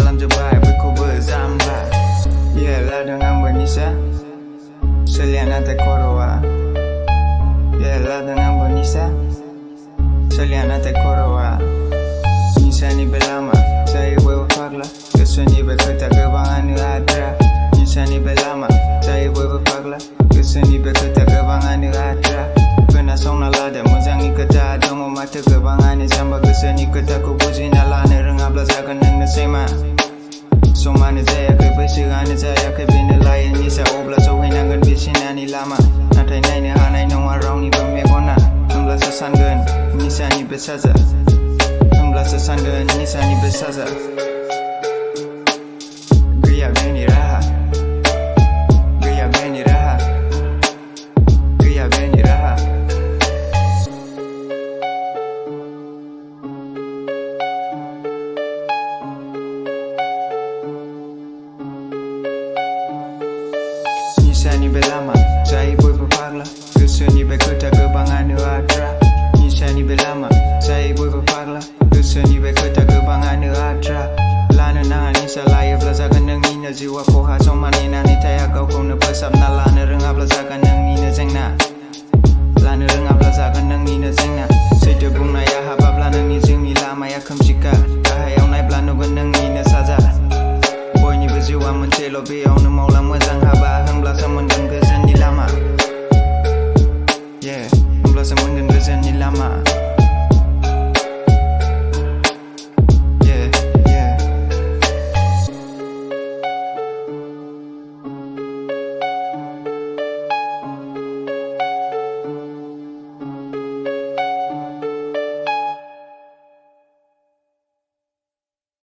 खालामजोब्बाय बयखौबो जाम्बा लादों आंबो निसा सोलिया नाथाय खर'आ लादों आंबो निसा सोलिया नाथाय खर'आ निसानिबो लामा जायो बयबो फाग्ला गोसोनिबो खोथा गोबाङानो आद्रा निसानिबो लामा जायो बयबो फाग्ला गोसोनिबो खोथा गोबाङानो आद्रा खोनासंना लादो मोजांनि खोथा दङ माथो गोबाङानो जाम्बा गोसोनि खोथाखौ बुजिना लानो रोङाब्ला जागोन नोंनो सैमा समानो जायाखै बैसोआनो जायाखै बेनो लायो निसा अब्ला सौहैनांगोन बिसिनानि लामा नाथाय नायनो हानाय नङा रावनिबो मेगना होमब्लासो सानगोन निसानिबो साजा होमब्लासो सानगोन निसानिबो साजा गैया बेनि राहा गैया बेनि राहा गैया बेनि राहा निसानिबो लामा जायो बयबो फाग्ला गोसोनिबो खोथा गोबाङानो आद्रा निसानिबो लामा जायो बयबो फाग्ला गोसोनिबो खोथा गोबाङानो आद्रा लानो नाङा निसा लायोब्ला जागोन नोंनिनो जिउआ खहा समा नेनानै थाया गावखौनो फोसाबना लानो रोङाब्ला जागोन नोंनिनो जेंना लानो रोङाब्ला जागोन नोंनिनो जेंना सैथो बुंनाया हाबाब्ला नोंनि जिउनि लामाया खोमसिखा गाहायाव नायब्ला नुगोन नोंनिनो साजा बयनिबो जिउआ मोनसेल' बेयावनो मावला मोजां